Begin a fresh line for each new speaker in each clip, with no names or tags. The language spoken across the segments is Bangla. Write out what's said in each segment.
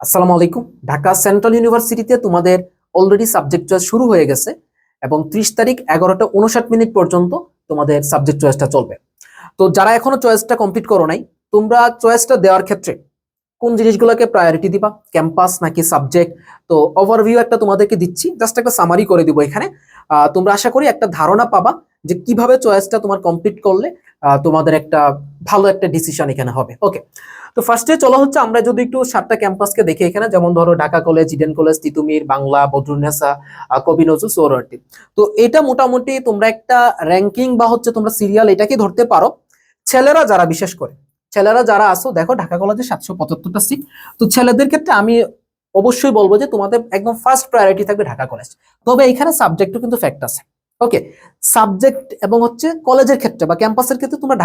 আসসালামু আলাইকুম। ঢাকা সেন্ট্রাল ইউনিভার্সিটিতে তোমাদের অলরেডি সাবজেক্ট চয়েস শুরু হয়ে গেছে এবং 30 তারিখ 11টা 59 মিনিট পর্যন্ত তোমাদের সাবজেক্ট চয়েসটা চলবে। তো যারা এখনো চয়েসটা কমপ্লিট করো নাই, তোমরা চয়েসটা দেওয়ার ক্ষেত্রে কোন জিনিসগুলোকে প্রায়োরিটি দিবা, ক্যাম্পাস নাকি সাবজেক্ট? তো ওভারভিউ একটা তোমাদেরকে দিচ্ছি, জাস্ট একটা সামারি করে দিব এখানে। তোমরা আশা করি একটা ধারণা পাবা যে কিভাবে চয়েসটা তোমার কমপ্লিট করলে তোমাদের একটা ভালো একটা ডিসিশন এখানে হবে। ওকে, তো ফার্স্টে চলো হচ্ছে আমরা যদি একটু 7টা ক্যাম্পাসকে দেখি এখানে, যেমন ধরো Dhaka college, Eden college, Titumir, Bangla, Badrunnesa, কবি নজরুল, সোহরাওয়ার্দী। তো এটা মোটামুটি তোমরা একটা র্যাঙ্কিং বা হচ্ছে তোমরা সিরিয়াল এটাকে ধরতে পারো। ছেলেরা যারা, বিশেষ করে ছেলেরা যারা আসো, দেখো ঢাকা কলেজে 775টা সিট। তো ছেলেদের ক্ষেত্রে আমি অবশ্যই বলবো যে তোমাদের একদম ফার্স্ট প্রায়োরিটি থাকবে ঢাকা কলেজ। তবে এখানে সাবজেক্টও কিন্তু ফ্যাক্ট আছে। ওকে, সাবজেক্ট এবং হচ্ছে কলেজের ক্ষেত্রে বা ক্যাম্পাসের ক্ষেত্রে তোমরা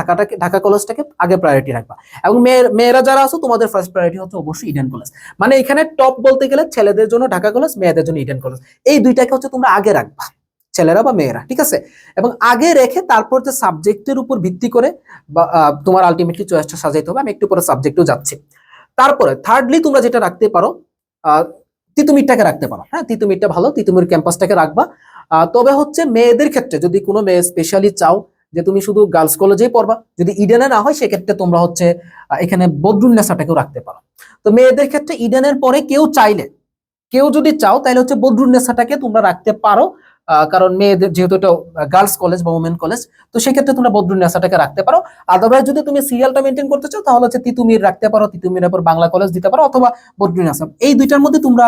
ঢাকা কলেজটাকে আগে প্রায়োরিটি রাখবা। এবং মেয়েরা যারা আছো তোমাদের ফার্স্ট প্রায়োরিটি হচ্ছে অবশ্যই ইডেন কলেজ। মানে এখানে টপ বলতে গেলে ছেলেদের জন্য ঢাকা কলেজ, মেয়েদের জন্য ইডেন কলেজ। এই দুইটাকে হচ্ছে তোমরা আগে রাখবা, ছেলেরা বা মেয়েরা, ঠিক আছে? এবং আগে রেখে তারপর যে সাবজেক্টের উপর ভিত্তি করে বা তোমার আলটিমেটলি চয়েসটা সাজাইতে হবে। আমি একটু পরে সাবজেক্টেও যাচ্ছি। তারপরে থার্ডলি তোমরা যেটা রাখতে পারো, তিতুমিরটাকে রাখতে পারো। হ্যাঁ, তিতুমিরটা ভালো, তিতুমির ক্যাম্পাসটাকে রাখবা। তবে হচ্ছে মেয়েদের ক্ষেত্রে যদি কোনো মেয়ে স্পেশালি চাও যে তুমি শুধু গার্লস কলেজেই পড়বা, যদি ইডেনে না হয় সেক্ষেত্রে তোমরা হচ্ছে এখানে বদরুন্নেসাটাকেও রাখতে পারো। তো মেয়েদের ক্ষেত্রে ইডেনের পরে কেউ চাইলে, কেউ যদি চাও তাহলে হচ্ছে বদরুন্নেসাটাকে তোমরা রাখতে পারো। কারণ মেয়েদের যেহেতু এটা গার্লস কলেজ বা ওমেন কলেজ, তো সেক্ষেত্রে তোমরা বদরুন্নেসাটাকে রাখতে পারো। আদারওয়াইজ যদি তুমি সিরিয়ালটা মেনটেন করতে চাও তাহলে হচ্ছে তিতুমির রাখতে পারো, তিতুমিরের পর বাংলা কলেজ দিতে পারো, অথবা বদরুন্নেসা। এই দুইটার মধ্যে তোমরা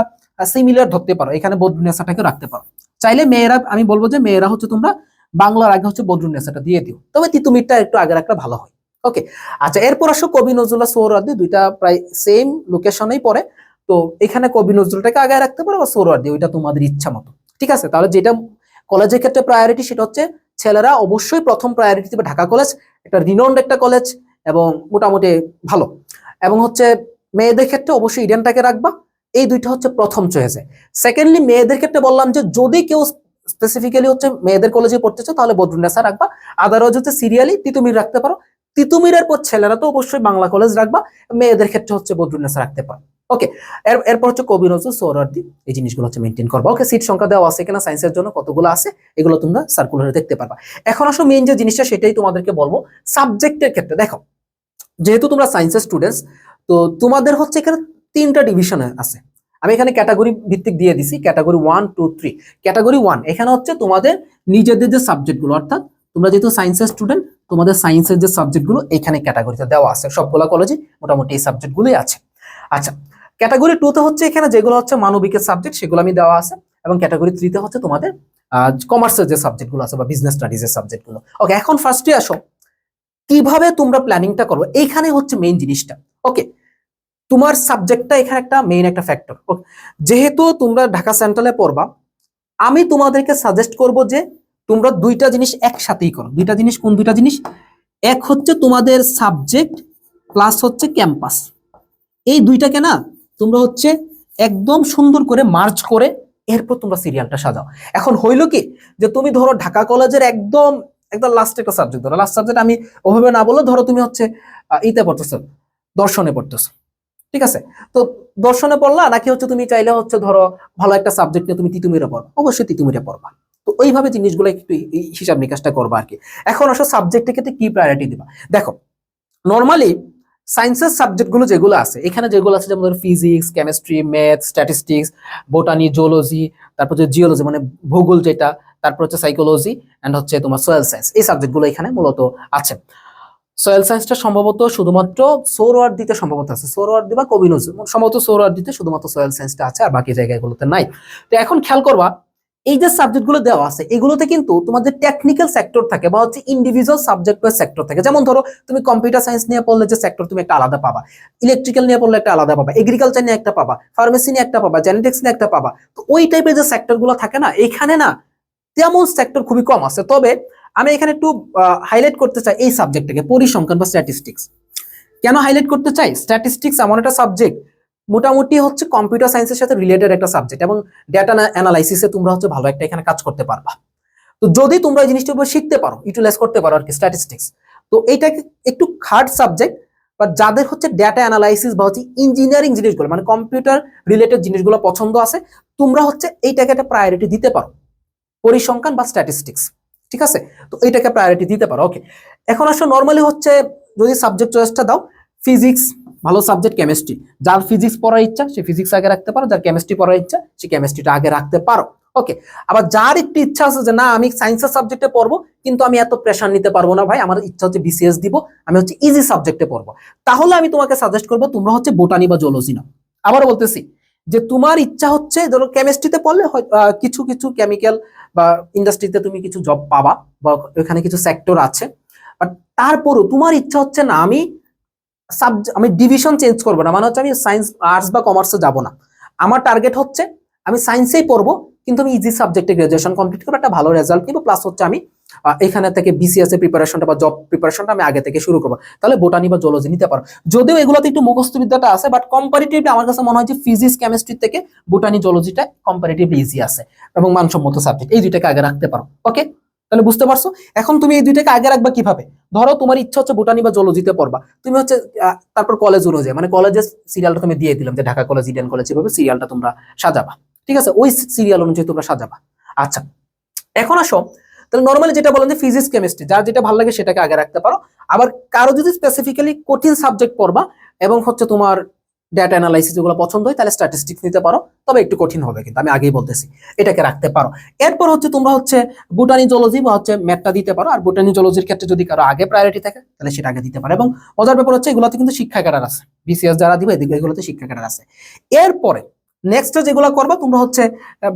সিমিলার ধরতে পারো, এখানে বদরুন্নেসাটাকে রাখতে পারো। চাইলে মেয়েরা, আমি বলবো যে মেয়েরা হচ্ছে তোমরা বাংলার আগে হচ্ছে বদরুন্নেসাটা দিয়ে দিও, তবে তিতুমিরটা একটু আগে রাখলে ভালো হয়। ওকে, আচ্ছা, এরপর আসো কবি নজরুল্লাহ সোহরাওয়ার্দী, দুইটা প্রায় সেম লোকেশনেই পড়ে। তো এখানে কবি নজরুলটাকে আগে রাখতে পারো বা সোহরাওয়ার্দী, ওইটা তোমাদের ইচ্ছা মতো, ঠিক আছে? তাহলে যেটা কলেজের ক্ষেত্রে প্রায়োরিটি সেটা হচ্ছে ছেলেরা অবশ্যই প্রথম প্রায়োরিটি দেবে ঢাকা কলেজ, একটা রিনোন্ড একটা কলেজ এবং মোটামুটি ভালো। এবং হচ্ছে মেয়েদের ক্ষেত্রে অবশ্যই ইডেনটাকে রাখবা। এই দুইটা হচ্ছে প্রথম চয়েসে। সেকেন্ডলি মেয়েদের ক্ষেত্রে বললাম যে যদি কেউ স্পেসিফিক্যালি হচ্ছে মেয়েদের কলেজে পড়তে চাও তাহলে বদরুন্নেসা রাখবা। আদারওয়াইজ হচ্ছে সিরিয়ালি তিতুমির রাখতে পারো। তিতুমিরের পর ছেলেরা তো অবশ্যই বাংলা কলেজ রাখবা, মেয়েদের ক্ষেত্রে হচ্ছে বদরুন্নেসা রাখতে পারো। ওকে, এরপর হচ্ছে কবি নজরুল, সোহরাওয়ার্দী, এই জিনিসগুলো হচ্ছে মেনটেন করবা। ওকে, সিট সংখ্যা দেওয়া আছে কিনা সায়েন্সের জন্য কতগুলো আছে এগুলো তোমরা সার্কুলারে দেখতে পারবা। এখন আসো মেইন যে জিনিসটা সেটাই তোমাদেরকে বলবো। সাবজেক্টের ক্ষেত্রে দেখো, যেহেতু তোমরা সায়েন্সের স্টুডেন্টস, তো তোমাদের হচ্ছে এখানে 3টা ডিভিশন আছে। আমি এখানে ক্যাটাগরি ভিত্তিক দিয়ে দিছি, ক্যাটাগরি 1, 2, 3। ক্যাটাগরি 1 এখানে হচ্ছে তোমাদের নিজেদের যে সাবজেক্টগুলো, অর্থাৎ তোমরা যেহেতু সায়েন্সের স্টুডেন্ট, তোমাদের সায়েন্সের যে সাবজেক্টগুলো এখানে ক্যাটাগরিতে দেওয়া আছে। সবগুলা কলেজে মোটামুটি এই সাবজেক্টগুলোই আছে। আচ্ছা, ক্যাটাগরি 2 তে হচ্ছে এখানে যেগুলো হচ্ছে মানবিকের সাবজেক্ট সেগুলো আমি দেওয়া আছে। এবং ক্যাটাগরি 3 তে হচ্ছে তোমাদের কমার্সের যে সাবজেক্টগুলো আছে বা বিজনেস স্টাডিজের সাবজেক্টগুলো। ওকে, এখন ফার্স্টে আসো কিভাবে তোমরা প্ল্যানিংটা করবে, এইখানে হচ্ছে মেইন জিনিসটা। ওকে, তোমার সাবজেক্টটা এখানে একটা মেইন একটা ফ্যাক্টর। যেহেতু তোমরা ঢাকা সেন্ট্রালে পড়বা, আমি তোমাদেরকে সাজেস্ট করব যে তোমরা দুইটা জিনিস একসাথেই করো। দুইটা জিনিস, কোন দুইটা জিনিস? এক হচ্ছে তোমাদের সাবজেক্ট প্লাস হচ্ছে ক্যাম্পাস। এই দুইটাকে না তোমরা হচ্ছে একদম সুন্দর করে মার্চ করে এরপর তোমরা সিরিয়ালটা সাজাও। এখন হইলো কি যে তুমি ধরো ঢাকা কলেজের একদম একদম লাস্ট একটা সাবজেক্ট ধরো, লাস্ট সাবজেক্ট আমি ওভাবে না বলে ধরো তুমি হচ্ছে ইতে পড়তেছো, দর্শনে পড়তেছো, ঠিক আছে? তো দর্শনে পড়লা নাকি হচ্ছে তুমি চাইলে হচ্ছে ধরো ভালো একটা সাবজেক্ট নিয়ে তুমি তিতুমিরে পড়বা, অবশ্যই তিতুমিরে পড়বা। তো ওইভাবে জিনিসগুলো একটু হিসাব নিকাশটা করবা আর কি। এখন আসো সাবজেক্টের ক্ষেত্রে কি প্রায়োরিটি দিবা। দেখো, নর্মালি সায়েন্সের সাবজেক্টগুলো যেগুলো আছে এখানে, যেগুলো আছে যেমন physics, chemistry, math, statistics, botany, zoology, তারপর হচ্ছে জিওলজি মানে ভূগোল যেটা, তারপর হচ্ছে সাইকোলজি এন্ড হচ্ছে তোমার সোয়েল সায়েন্স, এই সাবজেক্টগুলো এখানে মূলত আছে। সোয়েল সায়েন্সটা সম্ভবত শুধুমাত্র সোহরাওয়ার্দীতে সম্ভবত আছে, সোহরাওয়ার্দী বা কবি নজরুল, সম্ভবত সোহরাওয়ার্দীতে শুধুমাত্র সোয়েল সায়েন্সটা আছে, আর বাকি জায়গাগুলোতে নাই। তো এখন খেয়াল করবা, এই যে সাবজেক্টগুলো দেওয়া আছে এগুলোতে কিন্তু তোমাদের টেকনিক্যাল সেক্টর থাকে বা হচ্ছে ইন্ডিভিজুয়াল সাবজেক্ট বা সেক্টর থাকে। যেমন ধরো তুমি কম্পিউটার সায়েন্স নিয়ে পড়লে যে সেক্টর তুমি একটা আলাদা পাবা, ইলেকট্রিক্যাল নিয়ে পড়লে একটা আলাদা পাবা, এগ্রিকালচার নিয়ে একটা পাবা, ফার্মেসি নিয়ে একটা পাবা, জেনেটিক্স নিয়ে একটা পাবা। তো ওই টাইপের যে সেক্টরগুলো থাকে না, এখানে না তেমন সেক্টর খুবই কম আছে। তবে আমি এখানে একটু হাইলাইট করতে চাই এই সাবজেক্টটাকে, পরিসংখ্যান বা স্ট্যাটিস্টিক্স। কেন হাইলাইট করতে চাই? স্ট্যাটিস্টিক্স এমন একটা সাবজেক্ট মোটামুটি হচ্ছে কম্পিউটার সায়েন্সের সাথে রিলেটেড একটা সাবজেক্ট, এবং ডেটা অ্যানালাইসিসে তোমরা হচ্ছে ভালো একটা এখানে কাজ করতে পারবা। তো যদি তোমরা এই জিনিসটার উপর শিখতে পারো, ইউটিলাইজ করতে পারো আর কি, স্ট্যাটিস্টিক্স, তো এইটাকে একটু হার্ড সাবজেক্ট, বাট যাদের হচ্ছে ডেটা অ্যানালাইসিস বা হচ্ছে ইঞ্জিনিয়ারিং জিনিসগুলো মানে কম্পিউটার রিলেটেড জিনিসগুলো পছন্দ আছে, তোমরা হচ্ছে এইটাকে একটা প্রায়োরিটি দিতে পারো, পরিসংখ্যান বা স্ট্যাটিস্টিক্স, ঠিক আছে? তো এইটাকে প্রায়োরিটি দিতে পারো। ওকে, এখন আসলে নর্মালি হচ্ছে যদি সাবজেক্ট চয়েসটা দাও, ফিজিক্স ভালো সাবজেক্ট, কেমিস্ট্রি, যার ফিজিক্স পড়ার ইচ্ছা সে ফিজিক্স আগে রাখতে পারো, যার কেমিস্ট্রি পড়ার ইচ্ছা সে কেমিস্ট্রিটা আগে রাখতে পারো। ওকে, আবার যার একটু ইচ্ছা আছে যে না আমি সায়েন্সের সাবজেক্টে পড়বো কিন্তু আমি এত প্রেশার নিতে পারবো না ভাই, আমার ইচ্ছা হচ্ছে বিসিএস দিব, আমি হচ্ছে ইজি সাবজেক্টে পড়বো, তাহলে আমি তোমাকে সাজেস্ট করবো তোমরা হচ্ছে বোটানি বা জুলজি নাও। আবার বলতেছি যে তোমার ইচ্ছা হচ্ছে ধরো কেমিস্ট্রিতে পড়লে কিছু কিছু কেমিক্যাল বা ইন্ডাস্ট্রিতে তুমি কিছু জব পাবা বা ওখানে কিছু সেক্টর আছে, বাট তারপরও তোমার ইচ্ছা হচ্ছে না আমি ডিভিশন চেঞ্জ করবো না, মানে হচ্ছে আমি সায়েন্স আর্টস বা কমার্সে যাব না, আমার টার্গেট হচ্ছে আমি সায়েন্সেই পড়বো কিন্তু আমি ইজি সাবজেক্টে গ্রাজুয়েশন কমপ্লিট করবো, একটা ভালো রেজাল্ট নিবো, প্লাস হচ্ছে আমি এখানে থেকে বিসিএস এর প্রিপারেশনটা বা জব প্রিপারেশনটা আমি আগে থেকে শুরু করবো, তাহলে বোটানি বা জুলজি নিতে পারো। যদিও এগুলোতে একটু মুখস্থ বিদ্যাটা আছে, বাট কম্পারিটিভলি আমার কাছে মনে হয় যে ফিজিক্স কেমিস্ট্রি থেকে বোটানি জুলজিটা কম্পারিটিভলি ইজি আছে এবং মানসম্মত সাবজেক্ট, এই দুইটাকে আগে রাখতে পারো। ওকে, তাহলে বুঝতে পারছো? এখন তুমি এই দুইটাকে আগে রাখবা কিভাবে? ধরো তোমার ইচ্ছা হচ্ছে বোটানি বা জুলজিতে পড়বা, তুমি হচ্ছে তারপর কলেজ অনুযায়ী মানে কলেজের সিরিয়ালটা তুমি দিয়ে দিলাম যে ঢাকা কলেজ, ইডেন কলেজ, এভাবে সিরিয়ালটা তোমরা সাজাবা, ঠিক আছে? ওই সিরিয়াল অনুযায়ী তোমরা সাজাবা। আচ্ছা, এখন আসো তাহলে নর্মালি যেটা বলেন যে ফিজিক্স কেমিস্ট্রি যার যেটা ভালো লাগে সেটাকে আগে রাখতে পারো। আবার কারো যদি স্পেসিফিক্যালি কঠিন সাবজেক্ট পড়বা এবং হচ্ছে তোমার ডেটা অ্যানালাইসিস যেগুলো পছন্দ হয় তাহলে স্ট্যাটিস্টিক্স নিতে পারো, তবে একটু কঠিন হবে কিন্তু আমি আগেই বলতেছি, এটাকে রাখতে পারো। এরপর হচ্ছে তোমরা হচ্ছে বোটানি জুলজি বা হচ্ছে ম্যাথটা দিতে পারো, আর বোটানি জুলজির ক্ষেত্রে যদি কারো আগে প্রায়োরিটি থাকে তাহলে সেটা আগে দিতে পারো। এবং মজার ব্যাপার হচ্ছে এগুলোতে কিন্তু শিক্ষা ক্যাডার আছে, বিসিএস যারা দিবে এগুলোতে শিক্ষা ক্যাডার আছে। এরপরে নেক্সট যেগুলো করবা তোমরা হচ্ছে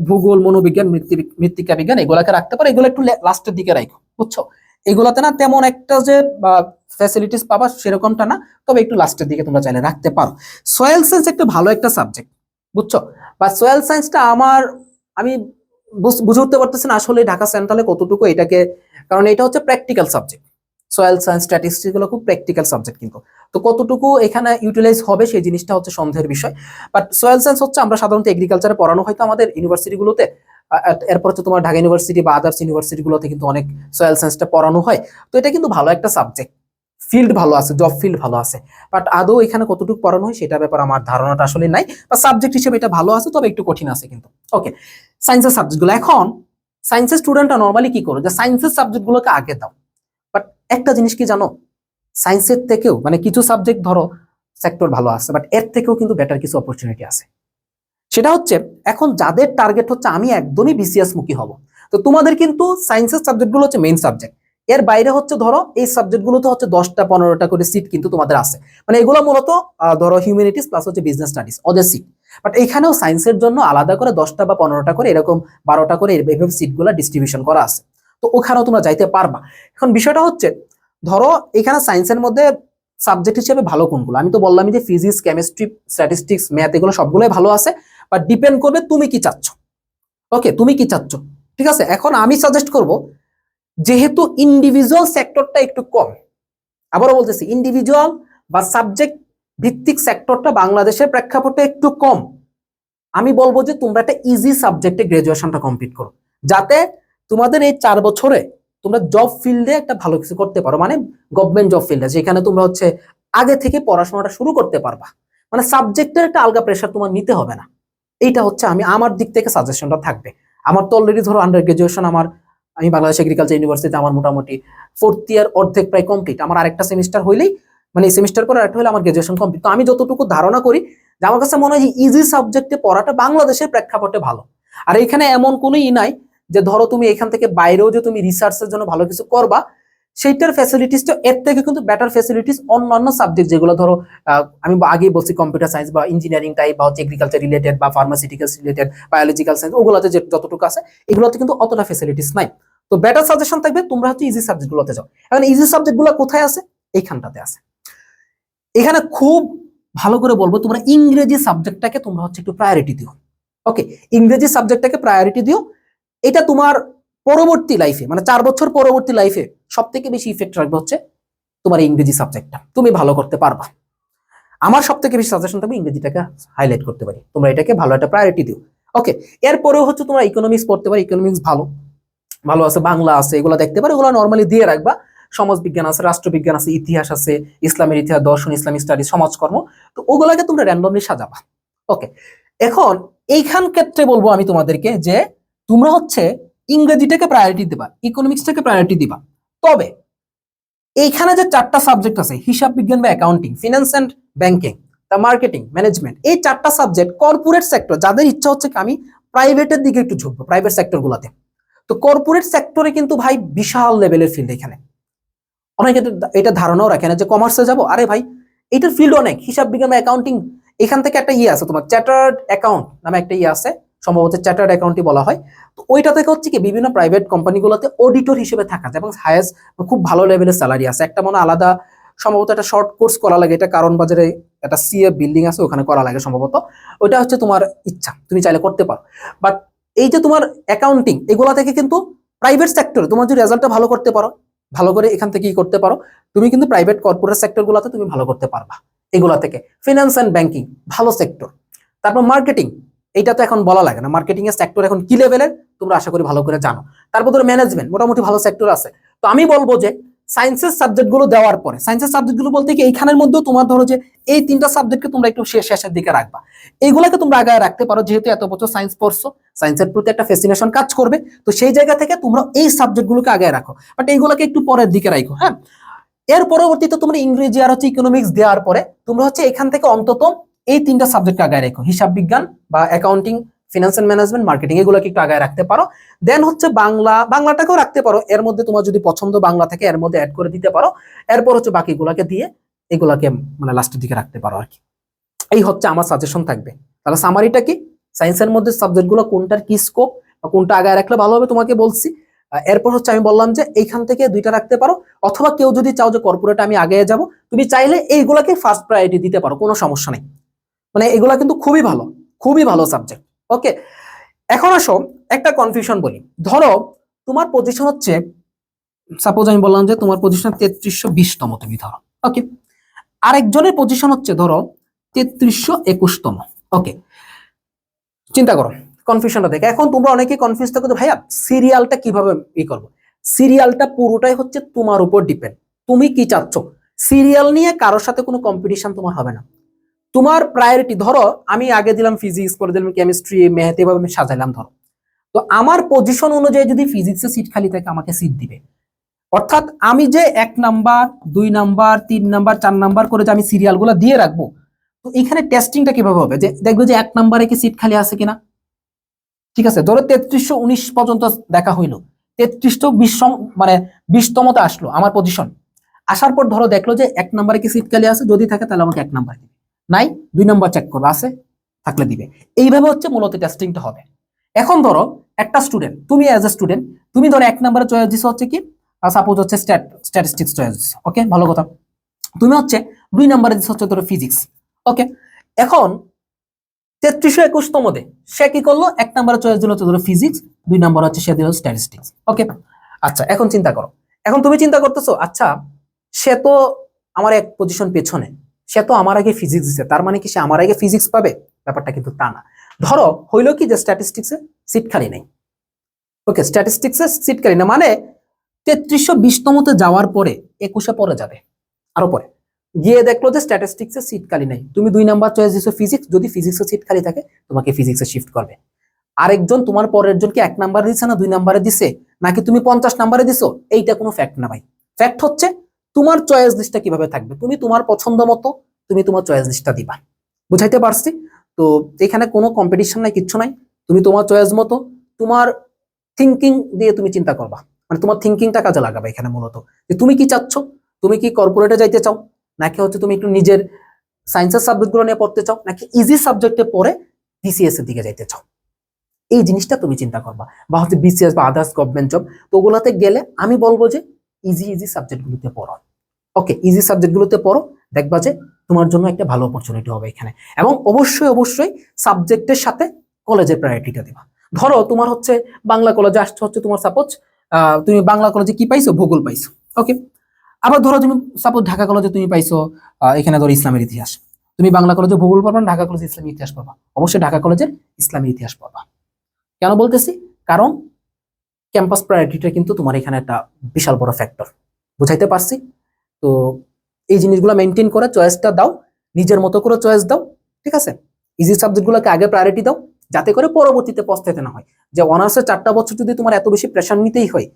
ভূগোল, মনোবিজ্ঞান, মৃত্তিকা বিজ্ঞান এগুলাকে রাখতে পারো, এগুলো একটু লাস্টের দিকে রাখো, বুঝছো? এগুলাতে না তেমন একটা যে ফ্যাসিলিটিস পাবা সেরকমটা না, তবে একটু লাস্টের দিকে তোমরা চাইলে রাখতে পারো। সয়েল সায়েন্স একটা ভালো একটা সাবজেক্ট, বুঝছো? বা সয়েল সায়েন্সটা আমি বুঝে উঠতে পারতেছি না আসলে ঢাকা সেন্ট্রালে কতটুকু এটাকে, কারণ এটা হচ্ছে practical subject, soil science statistics গুলো খুব প্র্যাকটিক্যাল সাবজেক্ট, কিন্তু তো কতটুকু এখানে ইউটিলাইজ হবে সেই জিনিসটা হচ্ছে সন্দেহের বিষয়। বাট সয়েল সায়েন্স হচ্ছে আমরা সাধারণত এগ্রিকালচারে পড়ানো হয়তো আমাদের ইউনিভার্সিটিগুলোতে, এরপর হচ্ছে তোমার ঢাকা ইউনিভার্সিটি বা আদার্স ইউনিভার্সিটিগুলোতে কিন্তু অনেক সয়েল সায়েন্সটা পড়ানো হয়, তো এটা কিন্তু ভালো একটা সাবজেক্ট, ফিল্ড ভালো আছে, জব ফিল্ড ভালো আছে, বাট আদৌ এখানে কতটুকু পড়ানো হয় সেটা ব্যাপার আমার ধারণাটা আসলে নাই, বা সাবজেক্ট হিসেবে এটা ভালো আছে তবে একটু কঠিন আছে কিন্তু। ওকে, সায়েন্সের সাবজেক্টগুলো, এখন সায়েন্সের স্টুডেন্টরা নর্মালি কি করো যে সায়েন্সের সাবজেক্টগুলোকে আগে দাও, বাট একটা জিনিস কি জানো, সায়েন্সের থেকেও মানে কিছু সাবজেক্ট ধরো সেক্টর ভালো আছে, বাট এর থেকেও কিন্তু বেটার কিছু অপরচুনিটি আছে। সেটা হচ্ছে এখন যাদের টার্গেট হচ্ছে আমি একদমই বিসিএস মুখী হব, তো তোমাদের কিন্তু সায়েন্সের সাবজেক্টগুলো হচ্ছে মেইন সাবজেক্ট, এর বাইরে হচ্ছে ধরো এই সাবজেক্টগুলোতে হচ্ছে 10টা 15টা করে সিট কিন্তু তোমাদের আছে, মানে এগুলো মূলত ধরো হিউম্যানিটিস প্লাস হচ্ছে বিজনেস স্টাডিজ ওদের সিট, বাট এখানেও সায়েন্সের জন্য আলাদা করে 10টা বা 15টা করে এরকম 12টা করে এইভাবে সিটগুলো ডিস্ট্রিবিউশন করা আছে, তো ওখানেও তোমরা যাইতে পারবা। এখন বিষয়টা হচ্ছে ধরো এখানে সায়েন্সের মধ্যে সাবজেক্ট হিসেবে ভালো কোনগুলো, আমি তো বললাম যে ফিজিক্স, কেমিস্ট্রি, স্ট্যাটিস্টিক্স, ম্যাথ এগুলো সবগুলোই ভালো আছে, বাট ডিপেন্ড করবে তুমি কি চাচ্ছ। ওকে, তুমি কি চাচ্ছ, ঠিক আছে? এখন আমি সাজেস্ট করব যেহেতু ইন্ডিভিজুয়াল সেক্টরটা একটু কম, আবারও বলতেছি ইন্ডিভিজুয়াল বা সাবজেক্ট ভিত্তিক সেক্টরটা বাংলাদেশের প্রেক্ষাপটে একটু কম, আমি বলবো যে তোমরা একটা ইজি সাবজেক্টে গ্রাজুয়েশনটা কমপ্লিট করো, যাতে তোমাদের এই 4 বছরে তোমরা জব ফিল্ডে একটা ভালো কিছু করতে পারো, মানে গভর্নমেন্ট জব ফিল্ডে যেখানে তোমরা হচ্ছে আগে থেকে পড়াশোনাটা শুরু করতে পারবা, মানে সাবজেক্টের একটা আলগা প্রেশার তোমার নিতে হবে না। এইটা হচ্ছে আমার দিক থেকে সাজেশনটা থাকবে। আমার তো অলরেডি ধরো আন্ডার গ্রাজুয়েশন আমি বাংলাদেশ এগ্রিকালচার ইউনিভার্সিটিতে আমার মোটামুটি 4th ইয়ার অর্ধেক প্রায় কমপ্লিট, আমার আরেকটা সেমিস্টার হইলেই মানে এই সেমিস্টার করে আরেকটা হলে আমার গ্রাজুয়েশন কমপ্লিট। তো আমি যতটুকু ধারণা করি যে আমার কাছে মনে হয় যে ইজি সাবজেক্টে পড়াটা বাংলাদেশের প্রেক্ষাপটে ভালো। আর এখানে এমন কোনো নাই যে ধরো তুমি এখান থেকে বাইরেও যে তুমি রিসার্চের জন্য ভালো কিছু করবা, সেইটার ফ্যাসিলিটিসটা এর থেকে কিন্তু বেটার ফ্যাসিলিটিস অন্যান্য সাবজেক্ট যেগুলো ধরো আমি আগেই বলছি কম্পিউটার সায়েন্স বা ইঞ্জিনিয়ারিং টাইপ বা হচ্ছে এগ্রিকালচার রিলেটেড বা ফার্মাসিউটিক্যালস রিলেটেড, বায়োলজিক্যাল সায়েন্স, ওগুলোতে যে যতটুকু আছে এগুলোতে কিন্তু অতটা ফ্যাসিলিটিস নাই। তো বেটার সাজেশন থাকবে তোমরা হচ্ছে ইজি সাবজেক্টগুলোতে যাও। এখন ইজি সাবজেক্টগুলো কোথায় আছে? এইখানটাতে আছে। এখানে খুব ভালো করে বলবো তোমরা ইংরেজি সাবজেক্টটাকে তোমরা হচ্ছে একটু প্রায়োরিটি দিও। ওকে, ইংরেজি সাবজেক্টটাকে প্রায়োরিটি দিও, এটা তোমার পরবর্তী লাইফে মানে 4 বছর পরবর্তী লাইফে সব থেকে বেশি ইফেক্ট রাখবে হচ্ছে তোমার ইংরেজি সাবজেক্টটা, তুমি ভালো করতে পারবা। আমার সব থেকে বেশি সাজেশন থাকবে ইংরেজিটাকে হাইলাইট করতে পারি, তোমরা এটাকে ভালো একটা প্রায়োরিটি দিও। ওকে, এরপরেও হচ্ছে তোমরা ইকোনমিক্স পড়তে পারো, ইকোনমিক্স ভালো ভালো আছে, বাংলা আছে, এগুলো দেখতে পারো, এগুলো নর্মালি দিয়ে রাখবা। সমাজবিজ্ঞান আছে, রাষ্ট্রবিজ্ঞান আছে, ইতিহাস আছে, ইসলামের ইতিহাস, দর্শন, ইসলামিক স্টাডি, সমাজকর্ম। তো ওগুলাকে তোমরা র্যান্ডমলি সাজাবা। ওকে, এখন এইখান ক্ষেত্রে বলবো আমি তোমাদেরকে যে তোমরা হচ্ছে ইংরেজিটাকে প্রায়োরিটি দিবা, ইকোনমিক্সটাকে প্রায়োরিটি দিবা। তবে এইখানে যে 4টা সাবজেক্ট আছে, হিসাব বিজ্ঞান বা accounting, finance and banking, marketing, management, এই 4টা সাবজেক্ট কর্পোরেট সেক্টর, যাদের ইচ্ছা হচ্ছে কি আমি প্রাইভেটের দিকে একটু ঝুঁকবো, প্রাইভেট সেক্টর গুলাতে, তো কর্পোরেট সেক্টরে কিন্তু ভাই বিশাল লেভেলের ফিল্ড। এখানে অনেকে এটা ধারণাও রাখে না যে কমার্সে যাবো, আরে ভাই এটার ফিল্ড অনেক, হিসাব বিজ্ঞান বা অ্যাকাউন্টিং। এখান থেকে একটা আছে তোমার চ্যাটার্ড অ্যাকাউন্ট নামে একটা আছে, সম্ভবত চ্যাটার্ড অ্যাকাউন্টই বলা হয়। তো ওইটা থেকে হচ্ছে কি বিভিন্ন প্রাইভেট কোম্পানিগুলোতে অডিটর হিসেবে থাকা যায় এবং হায়েস্ট খুব ভালো লেভেলের স্যালারি আছে। একটা মনে আলাদা সম্ভবত একটা শর্ট কোর্স করা লাগে, এটা কারণ বাজারে একটা সিএ বিল্ডিং আছে, ওখানে করা লাগে সম্ভবত। ওইটা হচ্ছে তোমার ইচ্ছা, তুমি চাইলে করতে পারো। বাট এই যে তোমার অ্যাকাউন্টিং, এগুলা থেকে কিন্তু প্রাইভেট সেক্টরে তোমার যদি রেজাল্টটা ভালো করতে পারো, ভালো করে এখান থেকে কি করতে পারো, তুমি কিন্তু প্রাইভেট কর্পোরেট সেক্টর গুলাতে তুমি ভালো করতে পারবা। এগুলা থেকে ফিনান্স অ্যান্ড ব্যাংকিং ভালো সেক্টর। তারপর মার্কেটিং, এইটা তো এখন বলা লাগে না, মার্কেটিং এর সেক্টর এখন কি লেভেলের তোমরা আশা করি ভালো করে জানো। তারপর ধরো ম্যানেজমেন্ট, মোটামুটি ভালো সেক্টর আছে। তো আমি বলবো যে সায়েন্সের সাবজেক্ট গুলো দেওয়ার পরে, সায়েন্সের সাবজেক্ট গুলো বলতে কি এইখানের মধ্যেও তোমার ধরো যে এই 3টা সাবজেক্টকে তোমরা একটু শেষের দিকে রাখবা, এইগুলাকে তোমরা আগে রাখতে পারো, যেহেতু এত বছর সায়েন্স পড়ছো, সায়েন্সের প্রতি একটা ফ্যাসিনেশন কাজ করবে। তো সেই জায়গা থেকে তোমরা এই সাবজেক্ট গুলোকে আগে রাখো, বাট এইগুলোকে একটু পরের দিকে রাখো। হ্যাঁ, এর পরবর্তীতে তোমরা ইংরেজি আর হচ্ছে ইকোনমিক্স দেওয়ার পরে তোমরা হচ্ছে এখান থেকে অন্তত এই 3টা সাবজেক্ট আগায় রেখো, হিসাব বিজ্ঞান বা accounting, finance and management, marketing, এগুলোকে একটু আগায় রাখতে পারো। দেন হচ্ছে বাংলাটাকেও রাখতে পারো, এর মধ্যে তোমার যদি পছন্দ বাংলা থেকে এর মধ্যে অ্যাড করে দিতে পারো। এরপর হচ্ছে বাকিগুলোকে দিয়ে এগুলাকে মানে লাস্টের দিকে রাখতে পারো আর কি। এই হচ্ছে আমার সাজেশন থাকবে। তাহলে সামারিটা কি, সায়েন্সের মধ্যে সাবজেক্টগুলো কোনটার কি স্কোপ বা কোনটা আগায় রাখলে ভালো হবে তোমাকে বলছি। এরপর হচ্ছে আমি বললাম যে এইখান থেকে 2টা রাখতে পারো, অথবা কেউ যদি চাও যে কর্পোরেট আমি আগে যাব, তুমি চাইলে এইগুলাকে ফার্স্ট প্রায়োরিটি দিতে পারো, কোনো সমস্যা নেই। মানে এগুলা কিন্তু খুবই ভালো সাবজেক্ট। ওকে, এখন আসো একটা কনফিউশন বলি। ধরো তোমার পজিশন হচ্ছে, সাপোজ আমি বললাম যে তোমার পজিশন 3320তম, তুমি ধরো। ওকে, আরেকজনের পজিশন হচ্ছে ধরো 3321তম। ওকে, চিন্তা করো কনফিউশনটা দেখে। এখন তোমরা অনেকে কনফিউজ থাকো যে ভাইয়া সিরিয়ালটা কিভাবে করবো। সিরিয়ালটা পুরোটাই হচ্ছে তোমার উপর ডিপেন্ড, তুমি কি চাচ্ছ। সিরিয়াল নিয়ে কারোর সাথে কোনো কম্পিটিশন তোমার হবে না। তোমার প্রায়োরিটি, ধরো আমি আগে দিলাম ফিজিক্স, পরে দিলাম কেমিস্ট্রি, ম্যাথ, এভাবে আমি সাজাইলাম ধরো। তো আমার পজিশন অনুযায়ী যদি ফিজিক্সে সিট খালি থাকে আমাকে সিট দিবে। অর্থাৎ আমি যে 1 নাম্বার 2 নাম্বার 3 নাম্বার 4 নাম্বার করে যে আমি সিরিয়ালগুলো দিয়ে রাখবো, তো এখানে টেস্টিংটা কিভাবে হবে, যে দেখবো যে 1 নাম্বারে কি সিট খালি আছে কিনা। ঠিক আছে, ধরো 3319 পর্যন্ত দেখা হইলো, 3320 মানে 20তমতে আসলো আমার পজিশন। আসার পর ধরো দেখলো যে 1 নাম্বারে কি সিট খালি আছে, যদি থাকে তাহলে আমাকে 1 নাম্বার দিবে, নাই 2 নাম্বার চেক করবে, আছে থাকলে দিবে। এইভাবে হচ্ছে মূলত টেস্টিংটা হবে। এখন ধরো একটা স্টুডেন্ট, তুমি অ্যাজ এ স্টুডেন্ট, তুমি ধরো 1 নাম্বারে চয়েস দিছো হচ্ছে কি, সাপোজ হচ্ছে স্ট্যাটিস্টিক্স চয়েস দিছো। ওকে, ভালো কথা। তুমি হচ্ছে 2 নাম্বারে দিছো হচ্ছে ধরো ফিজিক্স। ওকে, এখন 3321তম দে সে কি করলো, 1 নাম্বারে চয়েস দিল হচ্ছে ধরো ফিজিক্স, 2 নাম্বার হচ্ছে সে দিল স্ট্যাটিস্টিক্স। ওকে, আচ্ছা এখন চিন্তা করো, এখন তুমি চিন্তা করতেছো আচ্ছা সে তো আমার এক পজিশন পেছনে, সে তো আমার আগে ফিজিক্স দিছে, তার মানে কি সে আমার আগে ফিজিক্স পাবে? ব্যাপারটা কিন্তু তা না। ধরো হইলো কি যে স্ট্যাটিস্টিক্সে সিট খালি নেই। ওকে, স্ট্যাটিস্টিক্সে সিট খালি না মানে 3320তমতে যাওয়ার পরে 21-এ পরে যাবে, আরো পরে গিয়ে দেখলো যে স্ট্যাটিস্টিক্সে সিট খালি নেই। তুমি 2 নাম্বার চয়েস দিছো ফিজিক্স, যদি ফিজিক্সে সিট খালি থাকে তোমাকে ফিজিক্সে শিফট করবে। আরেকজন তোমার পরের জনকে 1 নাম্বারে দিছে না 2 নাম্বারে দিছে, নাকি তুমি 50 নাম্বারে দিছো, এইটা কোনো ফ্যাক্ট না ভাই। ফ্যাক্ট হচ্ছে তোমার চয়েস লিস্টটা কিভাবে থাকবে, তুমি তোমার পছন্দ মতো তুমি তোমার চয়েস লিস্টটা দিবা। বুঝাইতে পারছি? তো এখানে কোনো কম্পিটিশন নাই, কিচ্ছু নাই। তুমি তোমার চয়েস মতো তোমার থিঙ্কিং দিয়ে তুমি চিন্তা করবা, মানে তোমার থিঙ্কিংটা কাজে লাগাবে এখানে মূলত, যে তুমি কি চাচ্ছ। তুমি কি কর্পোরেটে যাইতে চাও, নাকি হচ্ছে তুমি একটু নিজের সায়েন্সের সাবজেক্টগুলো নিয়ে পড়তে চাও, নাকি ইজি সাবজেক্টে পড়ে বিসিএস এর দিকে যাইতে চাও। এই জিনিসটা তুমি চিন্তা করবা। বা হচ্ছে বিসিএস বা আদার্স গভর্নমেন্ট জব, তো ওগুলাতে গেলে আমি বলবো যে ইজি সাবজেক্টগুলোতে পড়ো। ওকে, ইজি সাবজেক্টগুলোতে পড়ো, দেখবা যে তোমার জন্য একটা ভালো অপরচুনিটি হবে এখানে। এবং অবশ্যই সাবজেক্টের সাথে কলেজের প্রায়োরিটিটা দিবা। ধরো তোমার হচ্ছে বাংলা কলেজে আসছে হচ্ছে তোমার সাপোজ তুমি বাংলা কলেজে কি পাইছো, ভূগোল পাইছো। ওকে, আবার ধরো তুমি সাপোজ ঢাকা কলেজে তুমি পাইছো এখানে ধরো ইসলামের ইতিহাস, তুমি বাংলা কলেজে ভূগোল পড়বা, ঢাকা কলেজে ইসলামী ইতিহাস পড়বা, অবশ্যই ঢাকা কলেজের ইসলামী ইতিহাস পড়বা। কেন বলতেছি, কারণ ক্যাম্পাস প্রায়োরিটিটা কিন্তু তোমার এখানে একটা বিশাল বড় ফ্যাক্টর। বুঝাইতে পারছি? তো এই জিনিসগুলো মেনটেন করে চয়েসটা দাও, নিজের মতো করে চয়েস দাও, ঠিক আছে? ইজি সাবজেক্টগুলোকে আগে প্রায়োরিটি দাও, যাতে করে পরবর্তীতে পস্তাইতে না হয় যে অনার্সের 4টা বছর যদি তোমার এত বেশি প্রেশার নিতেই হয়।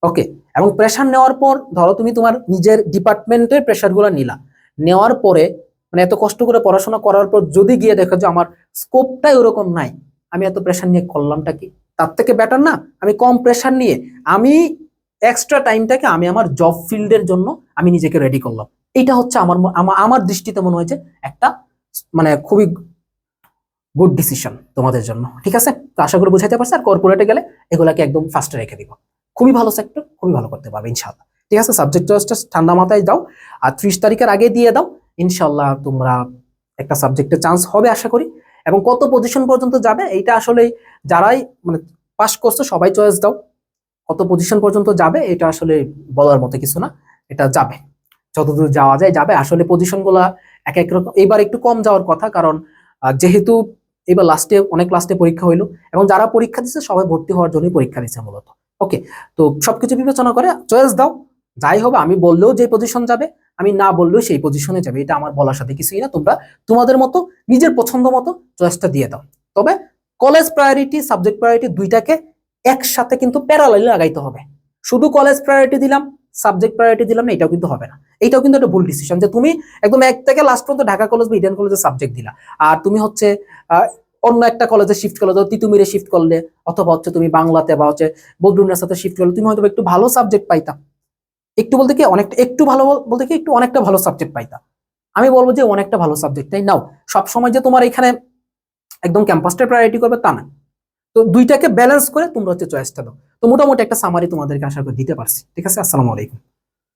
ওকে, এবং প্রেশার নেওয়ার পর ধরো তুমি তোমার নিজের ডিপার্টমেন্টের প্রেশারগুলো নিলা, নেওয়ার পরে মানে এত কষ্ট করে পড়াশোনা করার পর যদি গিয়ে দেখো যে আমার স্কোপটাই ওরকম নাই, আমি এত প্রেশার নিয়ে করলামটা কি? তার থেকে বেটার না আমি কম প্রেশার নিয়ে আমি এক্সট্রা টাইমটাকে আমি আমার জব ফিল্ডের জন্য আমি নিজেকে রেডি করলাম। এটা হচ্ছে আমার দৃষ্টিতে মনে হয়েছে একটা মানে খুবই গুড ডিসিশন তোমাদের জন্য, ঠিক আছে? তো আশা করি বুঝাইতে পারছি। আর কর্পোরেটে গেলে এগুলাকে একদম ফার্স্টে রেখে দিব, খুবই ভালো সেক্টর, খুবই ভালো করতে পারবে ইনশাআল্লাহ, ঠিক আছে? সাবজেক্ট চয়েসটা ঠান্ডা মাথায় দাও, আর 30 তারিখের আগে দিয়ে দাও, ইনশাআল্লাহ তোমরা একটা সাবজেক্টে চান্স হবে আশা করি। এবং কত পজিশন পর্যন্ত যাবে এইটা আসলে যারাই মানে পাস করছো সবাই চয়েস দাও, কত পজিশন পর্যন্ত যাবে এটা আসলে বলার মতো কিছু না, এটা যাবে যতদূর যাওয়া যায় যাবে। আসলে পজিশন গুলা এক এক রকম, এবার একটু কম যাওয়ার কথা, কারণ যেহেতু এবার অনেক লাস্টে পরীক্ষা হইলো, এবং যারা পরীক্ষা দিচ্ছে সবাই ভর্তি হওয়ার জন্যই পরীক্ষা দিচ্ছে মূলত। ওকে, তো সবকিছু বিবেচনা করে চয়েস দাও, যাই হবে আমি বললেও যে পজিশন যাবে, আমি না বললেও সেই পজিশনে যাবে, এটা আমার বলার সাথে কিছুই না। তোমরা তোমাদের মতো নিজের পছন্দ মতো চয়েসটা দিয়ে দাও। তবে কলেজ প্রায়োরিটি সাবজেক্ট প্রায়োরিটি দুইটাকে একসাথে কিন্তু প্যারালালি লাগাইতে হবে। শুধু কলেজ প্রায়োরিটি দিলাম সাবজেক্ট প্রায়োরিটি দিলাম না, এটাও কিন্তু হবে না। এটাও কিন্তু একটা ভুল ডিসিশন যে তুমি একদম এক থেকে লাস্ট পর্যন্ত ঢাকা কলেজ বা ইডেন কলেজে সাবজেক্ট দিলা, আর তুমি হচ্ছে অন্য একটা কলেজে শিফট করলে, তিতুমিরে শিফট করলে, অথবা হচ্ছে তুমি বাংলাতে বা হচ্ছে বদরুনের সাথে শিফট করলে তুমি হয়তো একটু ভালো সাবজেক্ট পাইতা। একটু বলতে কি অনেকটা, একটু ভালো বলতে কি একটু অনেকটা ভালো সাবজেক্ট পাইতা। আমি বলবো যে অনেকটা ভালো সাবজেক্টটাই নাও। সবসময় যে তোমার এখানে একদম ক্যাম্পাসটা প্রায়োরিটি করবে তা না। তো দুইটাকে ব্যালেন্স করে তোমরা হচ্ছে চয়েসটা দাও। তো মোটামুটি একটা সামারি তোমাদেরকে আশা করি দিতে পারছি, ঠিক আছে? আসসালামু আলাইকুম।